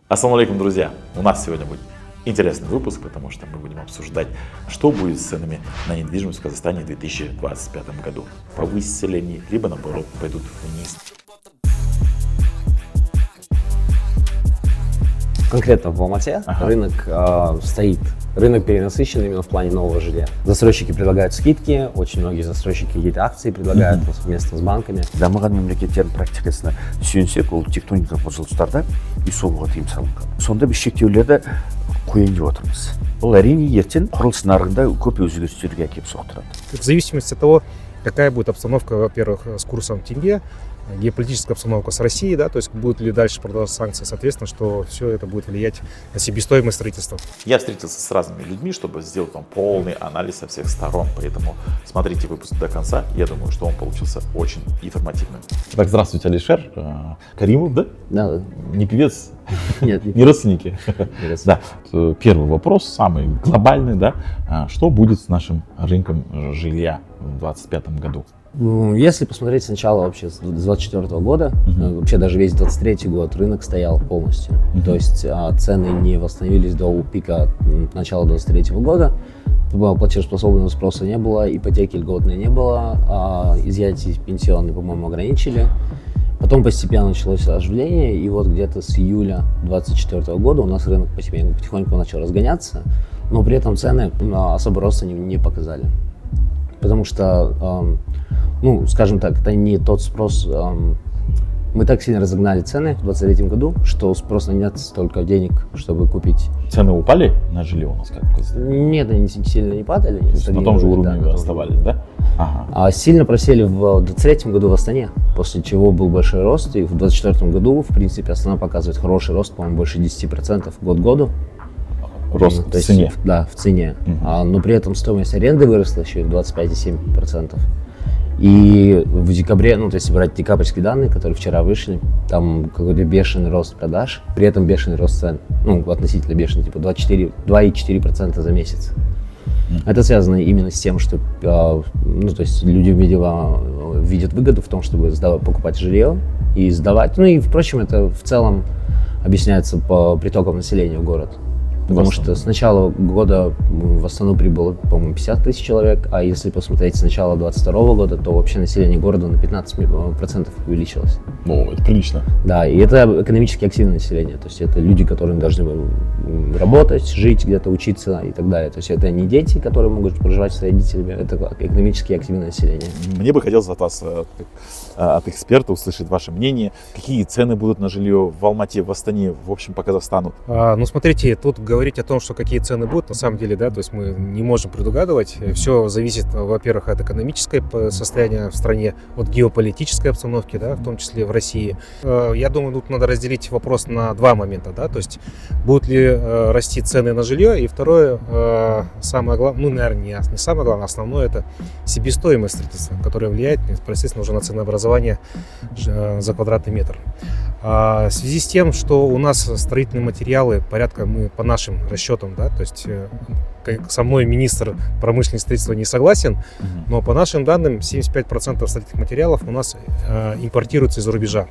Ассаламу алейкум, друзья! У нас сегодня будет интересный выпуск, потому что мы будем обсуждать, что будет с ценами на недвижимость в Казахстане в 2025 году. Повысятся ли они, либо наоборот пойдут вниз. Конкретно в Алмате рынок стоит. Рынок перенасыщен именно в плане нового жилья. Застройщики предлагают скидки, очень многие застройщики какие-то акции предлагают совместно с банками. Дамыған мемлекеттердің практикасына сүйенсек, ол тектоникалық бұзылыстарда үй салуға тыйым салынған. Сонда біз шектеулерді қояйын деп отырмыз. Бұл әрине ертең құрылыс нарығында көп өзгерістерге әкеліп соқтырады. В зависимости от того, какая будет обстановка, во-первых, с курсом тенге, геополитическая обстановка с Россией, да, то есть будут ли дальше продолжаться санкции, соответственно, что все это будет влиять на себестоимость строительства. Я встретился с разными людьми, чтобы сделать вам полный анализ со всех сторон, поэтому смотрите выпуск до конца, я думаю, что он получился очень информативным. Так, здравствуйте, Алишер. Каримов, да? Да. Не певец? Нет, не родственники. Да. Первый вопрос, самый глобальный, да. Что будет с нашим рынком жилья в 2025 году? Если посмотреть сначала вообще с 2024 года, вообще даже весь 2023 год рынок стоял полностью. То есть цены не восстановились до пика начала 2023 года. Платежеспособного спроса не было, ипотеки льготной не было, изъятий пенсионной, по-моему, ограничили. Потом постепенно началось оживление, и вот где-то с июля 2024 года у нас рынок потихоньку начал разгоняться, но при этом цены особо роста не показали. Потому что, скажем так, это не тот спрос. Мы так сильно разогнали цены в 2023 году, что спроса нет столько денег, чтобы купить. Цены упали на жилье у нас, как сказать? Нет, они сильно не падали. То есть на том же уровне оставались, да? Ага. А сильно просели в 2023 году в Астане, после чего был большой рост. И в 2024 году, в принципе, Астана показывает хороший рост, по-моему, больше 10% год к году. Рост в цене? Да, в цене. Но при этом стоимость аренды выросла еще 25,7%. И в декабре, то есть брать декабрьские данные, которые вчера вышли, там какой-то бешеный рост продаж, при этом бешеный рост цен, относительно бешеный, типа 2,4% за месяц. Это связано именно с тем, что то есть люди, видимо, видят выгоду в том, чтобы покупать жилье и сдавать. И, впрочем, это в целом объясняется по притокам населения в город. Потому что с начала года в Астану прибыло, по-моему, 50 тысяч человек, а если посмотреть с начала 2022 года, то вообще население города на 15% увеличилось. Это прилично. Да, и это экономически активное население, то есть это люди, которые должны работать, жить где-то, учиться и так далее. То есть это не дети, которые могут проживать с родителями, это экономически активное население. Мне бы хотелось от вас, от эксперта, услышать ваше мнение, какие цены будут на жилье в Алмате, в Астане, в общем, по Казахстану. Смотрите, тут говорить о том, что какие цены будут, на самом деле, да, то есть мы не можем предугадывать. Все зависит, во-первых, от экономического состояния в стране, от геополитической обстановки, да, в том числе в России. Я думаю, тут надо разделить вопрос на два момента, да, то есть будут ли расти цены на жилье, и второе, самое главное, наверное, не самое главное, основное, это себестоимость строительства, которая влияет, естественно, уже на ценообразование за квадратный метр. В связи с тем, что у нас строительные материалы порядка, мы по нашим расчетам, да, то есть со мной министр промышленного строительства не согласен, но по нашим данным 75% строительных материалов у нас импортируются из-за рубежа.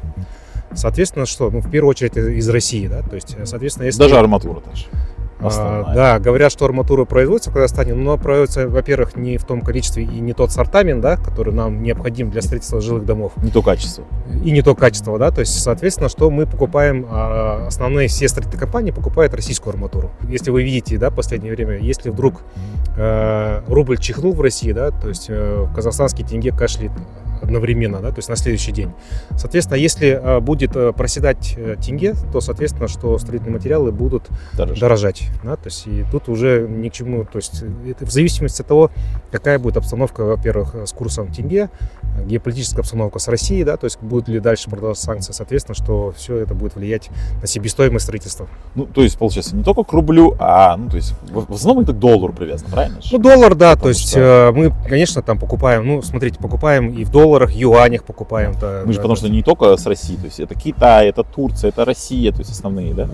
Соответственно, что? В первую очередь из России, да, то есть, соответственно, если... Даже арматура даже. Да, говорят, что арматура производится в Казахстане, но производится, во-первых, не в том количестве и не тот сортамент, да, который нам необходим для строительства жилых домов. Не то качество. И не то качество, да, то есть, соответственно, что мы покупаем, основные все строительные компании покупают российскую арматуру. Если вы видите, да, в последнее время, если вдруг рубль чихнул в России, да, то есть казахстанский тенге кашляет одновременно, да, то есть на следующий день. Соответственно, если будет проседать тенге, то, соответственно, что строительные материалы будут дорожать. Да, то есть и тут уже ни к чему, то есть это в зависимости от того, какая будет обстановка, во-первых, с курсом тенге, геополитическая обстановка с Россией, да, то есть будут ли дальше продолжаться санкции, соответственно, что все это будет влиять на себестоимость строительства. То есть, получается, не только к рублю, то есть в основном это к доллару привязано, правильно? Доллар, да, то есть мы, конечно, там покупаем, смотрите, покупаем и в долларах, юанях покупаем. Мы же потому что не только с Россией, то есть это Китай, это Турция, это Россия, то есть основные, да?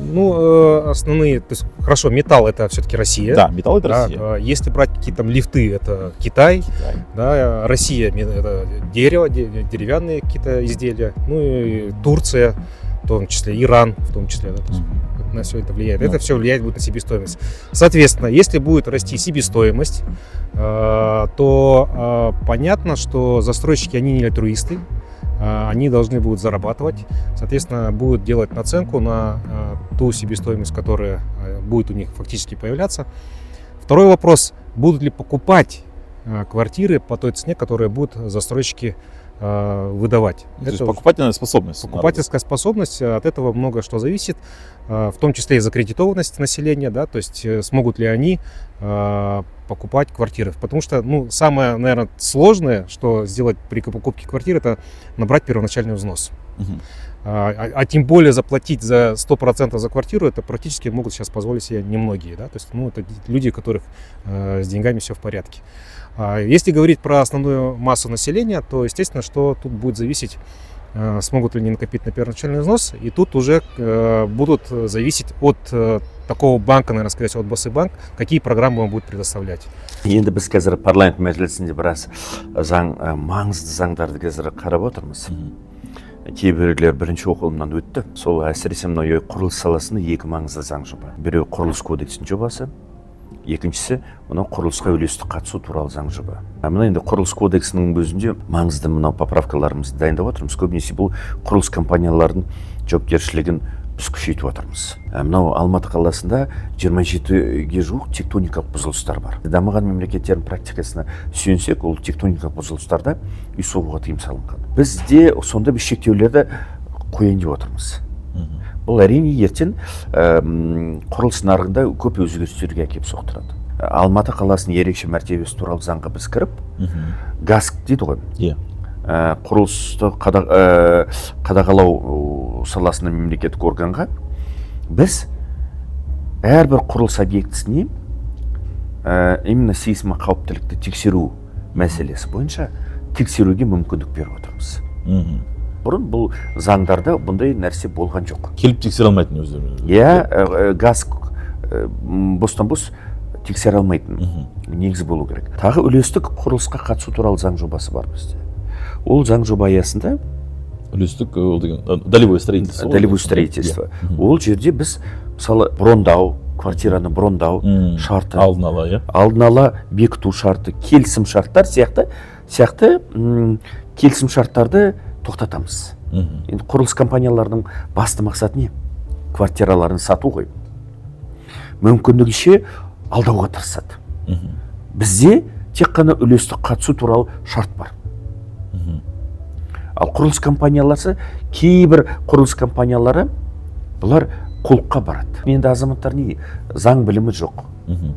Основные, то есть, хорошо, металл это все-таки Россия. Да, металл это Россия. Если брать какие-то там лифты, это Китай. Да, Россия это дерево, деревянные какие-то изделия, и Турция, в том числе Иран, в том числе, да, то есть на все это влияет. Это все влияет будет на себестоимость. Соответственно, если будет расти себестоимость, то понятно, что застройщики, они не альтруисты, они должны будут зарабатывать, соответственно, будут делать наценку на ту себестоимость, которая будет у них фактически появляться. Второй вопрос, будут ли покупать квартиры по той цене, которую будут застройщики выдавать. То есть покупательная способность. Покупательская способность, от этого много что зависит, в том числе и закредитованность населения, да, то есть смогут ли они покупать квартиры. Потому что, самое, наверное, сложное, что сделать при покупке квартиры, это набрать первоначальный взнос. А тем более заплатить за 100% за квартиру, это практически могут сейчас позволить себе немногие. Да? То есть, это люди, у которых с деньгами все в порядке. Если говорить про основную массу населения, то естественно, что тут будет зависеть, смогут ли они накопить на первоначальный взнос, и тут уже будут зависеть от такого банка, наверное, скорее всего, от Басыбанк, какие программы он будет предоставлять. Енді біз қазір парламент мәжілісінде біраз маңызды заңдарды қазір қарап отырмыз. Кейбіреулер бірінші оқылымнан өтті. Сол әсіресе мынау құрылыс саласында екі маңызды заң жоба. Біреу құрылыс кодексінің жобасы, екіншісі мынау құрылысқа үлесті қатысу туралы заң жоба. Мына енді құрылыс кодексінің өзінде маңызды мынау поправкаларымызды дайындап отырмыз. Көбінесе бұл құрылыс компанияларының жауапкершілігін біз күшейтіп отырмыз. Мынау Алматы қаласында 27-ге жуық тектоникалық бұзылыстар бар. Дамыған мемлекеттердің практикасына сүйенсек, ол тектоникалық бұзылыстарда үй соғуға тыйым салынған. Бізде сонда біз шектеулерді қояйын деп отырмыз. Бұл әрине ертең құрылыс нарығында көп өзгерістерге әкеліп соқтырады. Алматы қаласының ерекше мәртебесі туралы заңға біз кіріп, ГАСК дейді ғой. Құрылысты қадағалау саласының мемлекеттік органға біз әрбір құрылыс объектісіне именно сейсма қауіптілікті тексеру мәселесі бойынша тексеруге мүмкіндік беріп отырмыз. Бұрын бұл заңдарда бұндай нәрсе болған жоқ. Келіп тексере алмайтын өздері. ГАСК бостан-бос тексере алмайтын негіз болу керек. Тағы үлестік құрылысқа қатысу туралы заң жобасы бар бізде. Ол заң жоба аясында үлестік долевое строительство. Долевое строительство. Ол жерде біз мысалы брондау, квартираны брондау шарты, алдын ала бекіту шарты, келісім шарттар сияқты келісім шарттарды тоқтатамыз. Енді құрылыс компанияларының басты мақсаты не? Квартираларын сату ғой. Мүмкіндігінше алдауға тырысады. Бізде тек қана үлестік қатысу туралы шарт бар. Ал құрылыс компаниялары, кейбір құрылыс компаниялары бұлар қолыққа барады. Енді азаматтар не? Заң білімі жоқ.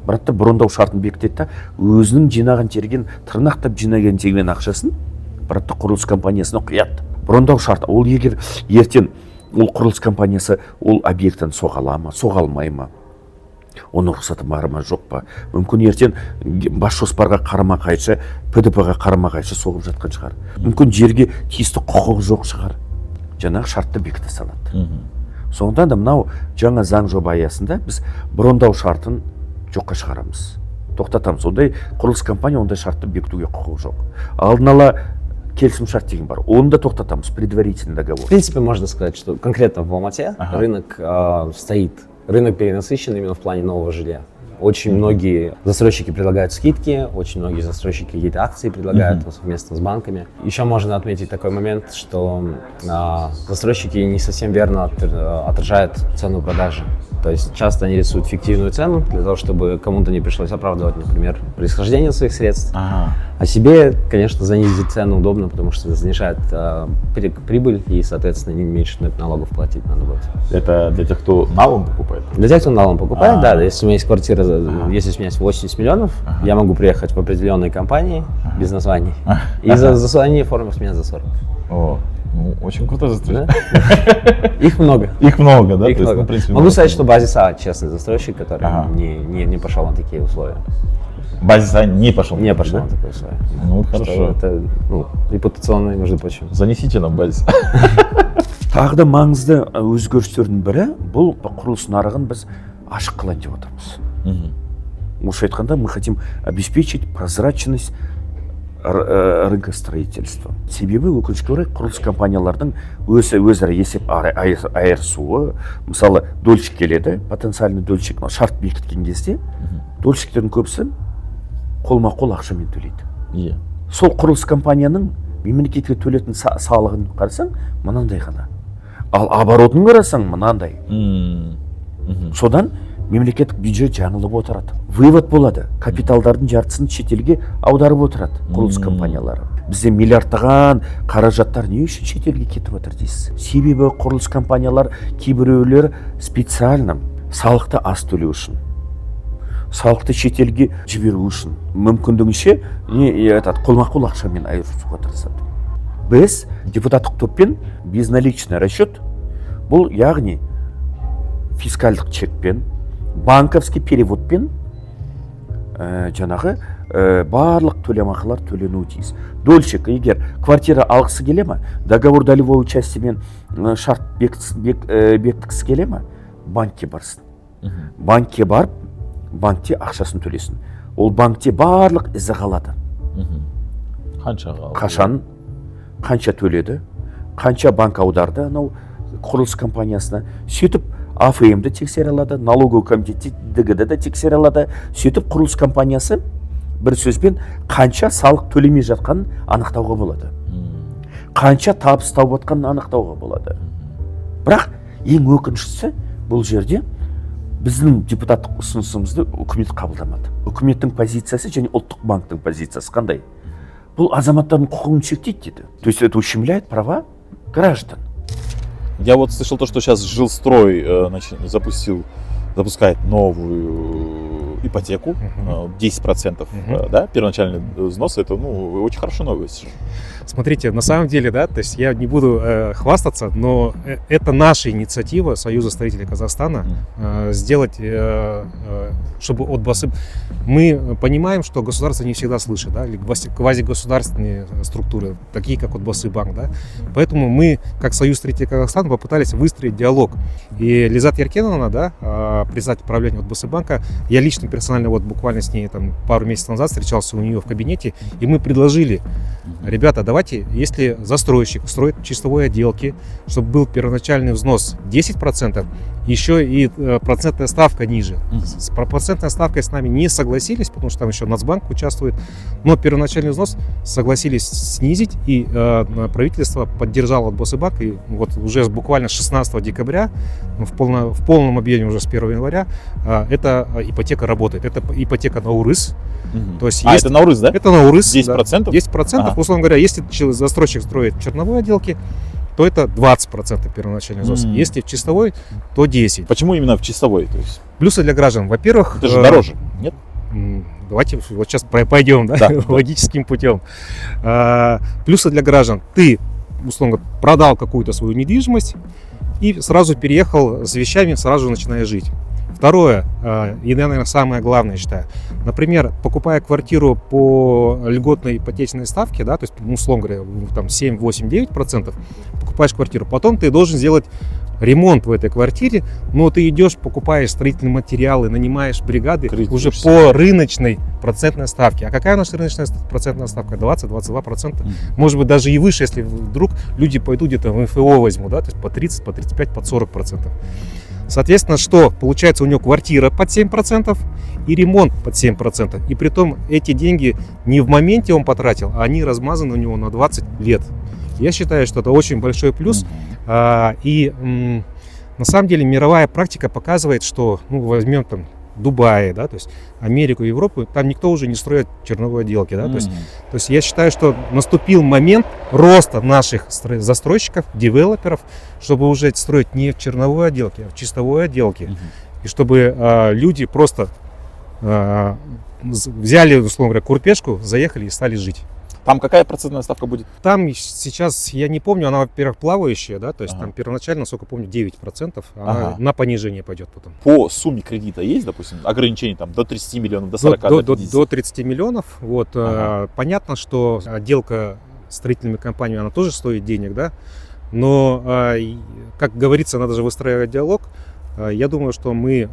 Бірақ та брондау шартын бекітеді, өзінің жинаған терген, тырнақтап жинаған терген ақшасын бірақ та құрылыс компаниясына құяды. Брондау шарты, ол егер ертең ол құрылыс компаниясы ол объекттен соға ала ма, соға алмай ма? Оның рұқсаты бар ма, жоқ па? Мүмкін ертең бас жоспарға қарама қайшы, ПДП-ға қарама қайшы соғып жатқан шығар. Мүмкін жерге тиісті құқығы жоқ шығар. Жаңағы шартты бекіте салады. Сондықтан да мынау жаңа заң жоба аясында біз брондау шартын жоққа шығарамыз. Тоқтатамыз. Ондай құрылыс компания ондай шартты бекітуге құқығы жоқ. Алдын ала келісім шарт деген бар. Оны да тоқтатамыз, предварительный договор. В принципе, можно сказать, что конкретно в Алмате рынок стоит. Рынок перенасыщен именно в плане нового жилья. Очень многие застройщики предлагают скидки, очень многие застройщики какие-то акции предлагают совместно с банками. Еще можно отметить такой момент, что застройщики не совсем верно отражают цену продажи. То есть часто они рисуют фиктивную цену для того, чтобы кому-то не пришлось оправдывать, например, происхождение своих средств. А себе, конечно, занизить цену удобно, потому что это занижает прибыль и, соответственно, меньше налогов платить надо будет. Это для тех, кто налом покупает? Для тех, кто налом покупает, да. Если у меня есть квартира, если у меня есть 80 миллионов, я могу приехать в определенной компании без названий и они оформят меня за 40. О, ну, очень круто застройщик. Да? Их много. Их много, да? Их много. В принципе, могу сказать, что Базиса честный застройщик, который не пошел на такие условия. Базиса не пошел? Не пошел на такие условия. Ну, хорошо. Это репутационный, между прочим. Занесите нам Базис. Тағы да маңызды өзгерістердің бірі, бұл құрылыс нарығын біз ашық қылайын деп отырмыз. Лучше айтқанда, мы хотим обеспечить прозрачность рынка строительства. Себебі өкінішке орай құрылыс компаниялардың өзара есеп айырысуы, мысалы дольщик келеді, потенциальный дольщик шарт бекіткен кезде дольщиктердің көбісі қолма-қол ақшамен төлейді. Иә. Сол құрылыс компанияның мемлекетке төлетін салығын қарасаң, мынандай ғана. Ал оборотын қарасаң, мынандай. Содан мемлекеттік бюджет жаңылып отырады. Вывод болады. Капиталдардың жартысын шетелге аударып отырады құрылыс компаниялары. Бізде миллиардтаған қаражаттар не үшін шетелге кетіп отыр дейсіз? Себебі құрылыс компаниялар кейбіреулері специально салықты аз төлеу үшін, салықты шетелге жіберу үшін мүмкіндігінше қолма-қол ақшамен айырысуға тырысады. Біз депутаттық топпен безналичный расчет, бұл яғни фискальдық чекпен, банковский переводпен жаңағы барлық төлемақылар төленуі тиіс. Дольщик егер квартира алғысы келе ма, договор долевой участиемен шарт бекіткісі келе ма, банкке барсын. Банкке барып, банкте ақшасын төлесін. Ол банкте барлық ізі қалады. Қанша қалды? Қашан, қанша төледі, қанша банк аударды анау құрылыс компаниясына, сөйтіп АФМ-ді тексере алады, налоговый комитет ДГД-ді тексере алады, сөйтіп құрылыс компаниясы бір сөзбен қанша салық төлемей жатқанын анықтауға болады. Қанша табыс тауып жатқанын анықтауға болады. Бірақ ең өкініштісі бұл жерде біздің депутаттық ұсынысымызды үкімет қабылдамады. Үкіметтің позициясы және ұлттық банктың позициясы қандай? Бұл азаматтардың құқығын шектейді деді. То есть это ущемляет права граждан. Я вот слышал то, что сейчас Жилстрой запускает новую ипотеку, 10%, да, первоначальный взнос, это очень хорошая новость. Смотрите, на самом деле, да, то есть я не буду хвастаться, но это наша инициатива Союза строителей Казахстана сделать, чтобы от БАСИ... Мы понимаем, что государство не всегда слышит, да, или квазигосударственные структуры, такие как от БАСИ-банк, да, поэтому мы, как Союз строителей Казахстана, попытались выстроить диалог. И Лизат Еркеновна, да, председатель правления от БАСИ-банка, я лично персонально вот буквально с ней там пару месяцев назад встречался у нее в кабинете, и мы предложили: ребята, давайте, если застройщик строит чистовой отделки, чтобы был первоначальный взнос 10%, еще и процентная ставка ниже. С процентной ставкой с нами не согласились, потому что там еще Нацбанк участвует, но первоначальный взнос согласились снизить, и правительство поддержало от БАСИ-банк, и вот уже буквально 16 декабря, в полном объеме уже с 1 января, эта ипотека работает. Это ипотека на УРЫС. То есть это на УРЫС, да? Это на УРЫС. 10%? Да, 10%. Ага. Условно говоря, если застройщик строит черновые отделки, то это 20% первоначальный взнос. Если в чистовой, то 10%. Почему именно в чистовой? То есть... Плюсы для граждан. Во-первых... Это же дороже, нет? Давайте вот сейчас пойдем, да, логическим путем. Плюсы для граждан. Ты, условно, продал какую-то свою недвижимость и сразу переехал с вещами, сразу начиная жить. Второе, и, наверное, самое главное, считаю, например, покупая квартиру по льготной ипотечной ставке, да, то есть, условно говоря, там 7, 8, 9%, покупаешь квартиру, потом ты должен сделать ремонт в этой квартире, но ты идешь, покупаешь строительные материалы, нанимаешь бригады уже по рыночной процентной ставке. А какая наша рыночная процентная ставка? 20-22%. Может быть, даже и выше, если вдруг люди пойдут где-то в МФО возьмут, да, то есть по 30, по 35, по 40%. Соответственно, что получается, у него квартира под 7% и ремонт под 7%. И притом эти деньги не в моменте он потратил, а они размазаны у него на 20 лет. Я считаю, что это очень большой плюс. И на самом деле мировая практика показывает, что, возьмем там Дубай, да, то есть Америку, Европу, там никто уже не строит черновые отделки, да, то есть я считаю, что наступил момент роста наших застройщиков, девелоперов, чтобы уже строить не в черновой отделке, а в чистовой отделке, и чтобы люди просто взяли, условно говоря, курпешку, заехали и стали жить. Там какая процентная ставка будет? Там сейчас, я не помню, она, во-первых, плавающая, да, то есть там первоначально, насколько помню, 9%, она на понижение пойдет потом. По сумме кредита есть, допустим, ограничение там до 30 миллионов, до 40, до 50? До 30 миллионов, вот. Понятно, что отделка строительными компаниями, она тоже стоит денег, да, но, как говорится, надо же выстраивать диалог. Я думаю, что мы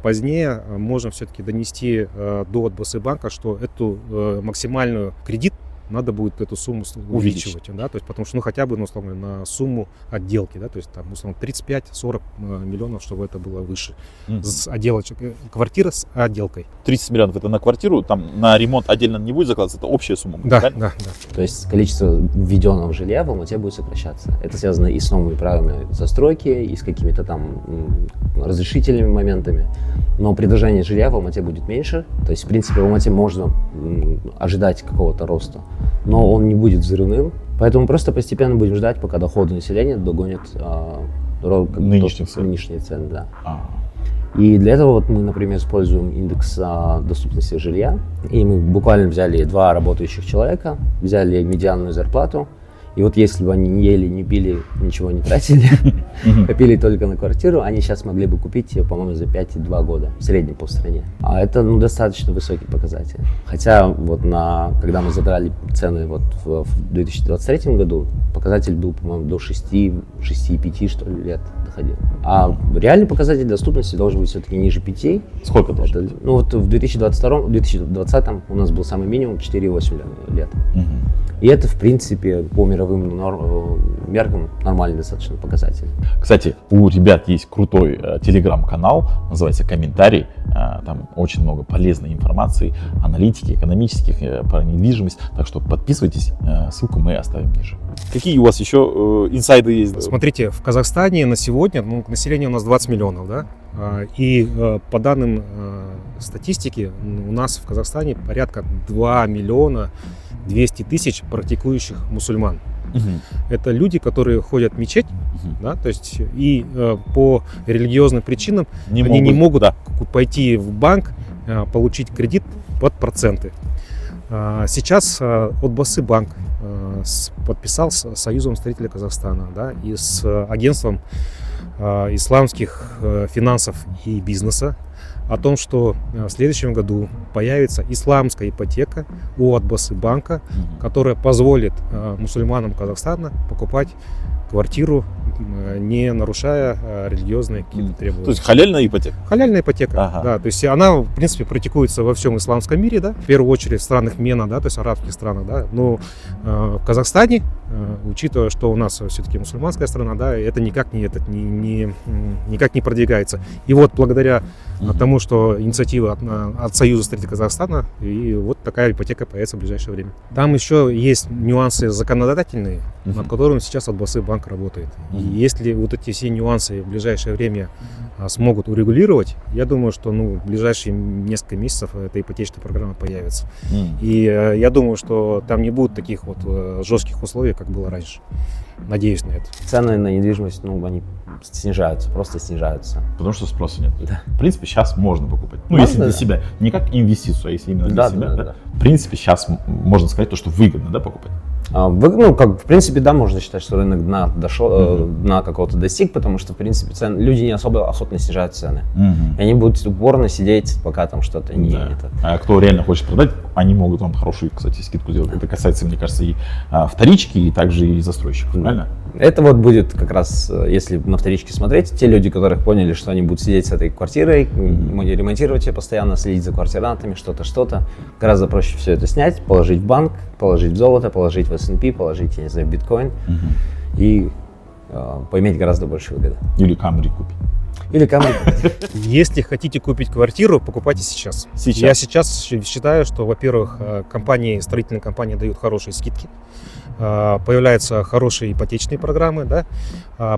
позднее можем все-таки донести до БАСИ-банка, что эту максимальную кредит надо будет эту сумму увеличивать, да, то есть потому что, ну, хотя бы, ну, условно, на сумму отделки, да, то есть там, условно, 35-40 миллионов, чтобы это было выше. С отделочек, квартира с отделкой. 30 миллионов это на квартиру, там на ремонт отдельно не будет закладываться, это общая сумма. Да, правильно? да, да. То есть количество введенного жилья в Алмате будет сокращаться. Это связано и с новыми правилами застройки, и с какими-то там разрешительными моментами. Но предложение жилья в Алмате будет меньше. То есть, в принципе, в Алмате можно ожидать какого-то роста, но он не будет взрывным. Поэтому просто постепенно будем ждать, пока доходы населения догонят нынешние цены. Да. И для этого вот мы, например, используем индекс доступности жилья. И мы буквально взяли 2 работающих человека, взяли медианную зарплату. И вот если бы они не ели, не пили, ничего не тратили, копили только на квартиру, они сейчас могли бы купить ее, по-моему, за 5,2 года в среднем по стране. А это, ну, достаточно высокий показатель. Хотя вот когда мы задрали цены вот в 2023 году, показатель был, по-моему, до 6,5 что ли лет доходил. А реальный показатель доступности должен быть все-таки ниже 5. Сколько должен? Ну вот в 2020 у нас был самый минимум 4,8 лет. И это, в принципе, по мировым меркам нормальный достаточно показатель. Кстати, у ребят есть крутой телеграм-канал, называется «Комментарий». Там очень много полезной информации, аналитики, экономических, про недвижимость. Так что подписывайтесь, ссылку мы оставим ниже. Какие у вас еще инсайды есть? Смотрите, в Казахстане на сегодня, ну, население у нас 20 миллионов, да? И по данным статистики, у нас в Казахстане порядка 2 миллиона 200 тысяч практикующих мусульман. Это люди, которые ходят в мечеть, да, то есть и по религиозным причинам они не могут пойти в банк, получить кредит под проценты. Сейчас Отбасы банк подписал с Союзом строителей Казахстана, да, и с агентством исламских финансов и бизнеса о том, что в следующем году появится исламская ипотека у Отбасы банка, которая позволит мусульманам Казахстана покупать квартиру, не нарушая религиозные какие-то требования. То есть халяльная ипотека? Халяльная ипотека, да. То есть она, в принципе, практикуется во всем исламском мире, да, в первую очередь в странах MENA, да, то есть арабских странах, да, но в Казахстане, учитывая, что у нас все-таки мусульманская страна, да, это никак не продвигается. И вот благодаря тому, что инициатива от Союза строителей Казахстана, и вот такая ипотека появится в ближайшее время. Там еще есть нюансы законодательные, над которыми сейчас Отбасы банк работает. И если вот эти все нюансы в ближайшее время смогут урегулировать, я думаю, что в ближайшие несколько месяцев эта ипотечная программа появится. И я думаю, что там не будет таких вот жестких условий, как было раньше. Надеюсь на это. Цены на недвижимость, они снижаются, просто снижаются. Потому что спроса нет. Да. В принципе, сейчас можно покупать. Можно, если для себя. Не как инвестицию, а если именно для себя. Да. В принципе, сейчас можно сказать, что выгодно, да, покупать. В принципе, да, можно считать, что рынок дна дошел, дна какого-то достиг, потому что, в принципе, люди не особо охотно снижают цены. И они будут упорно сидеть, пока там что-то не... А кто реально хочет продать, они могут вам хорошую, кстати, скидку сделать. Это касается, мне кажется, и вторички, и также и застройщиков, правильно? Это вот будет как раз, если на вторичке смотреть, те люди, которые поняли, что они будут сидеть с этой квартирой, ремонтировать ее постоянно, следить за квартирантами, что-то. Гораздо проще все это снять, положить в банк, положить в золото, положить в S&P, положить, я не знаю, в биткоин и поиметь гораздо больше выгоды. Или Камри купить. Если хотите купить квартиру, покупайте сейчас. Я сейчас считаю, что, во-первых, строительные компании дают хорошие скидки, появляются хорошие ипотечные программы, да,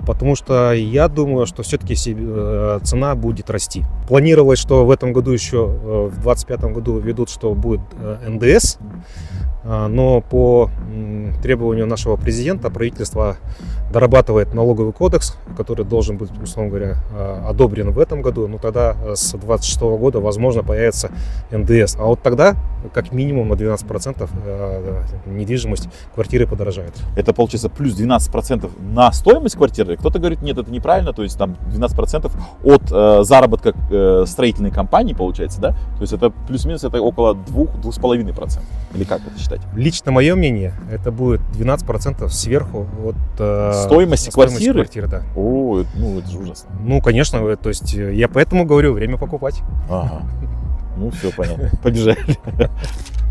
потому что я думаю, что все-таки цена будет расти. Планировалось, что в этом году еще, в 2025 году введут, что будет НДС, но по требованию нашего президента правительство дорабатывает налоговый кодекс, который должен быть, условно говоря, одобрен в этом году, но тогда с 2026 года, возможно, появится НДС. А вот тогда, как минимум, на 12% недвижимость квартиры подорожает. Это получается плюс 12% на стоимость квартиры? Кто-то говорит, нет, это неправильно, то есть там 12% от заработка строительной компании получается, да? То есть это плюс-минус это около 2-2,5%. Или как это считать? Лично мое мнение, это будет 12% сверху от стоимости квартиры? Да. О, это же ужасно. Конечно, то есть я поэтому говорю, время покупать. Ага. Все понятно. Побежали.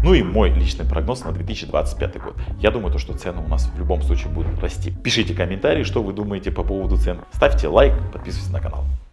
Ну и мой личный прогноз на 2025 год. Я думаю, что цены у нас в любом случае будут расти. Пишите комментарии, что вы думаете по поводу цен. Ставьте лайк, подписывайтесь на канал.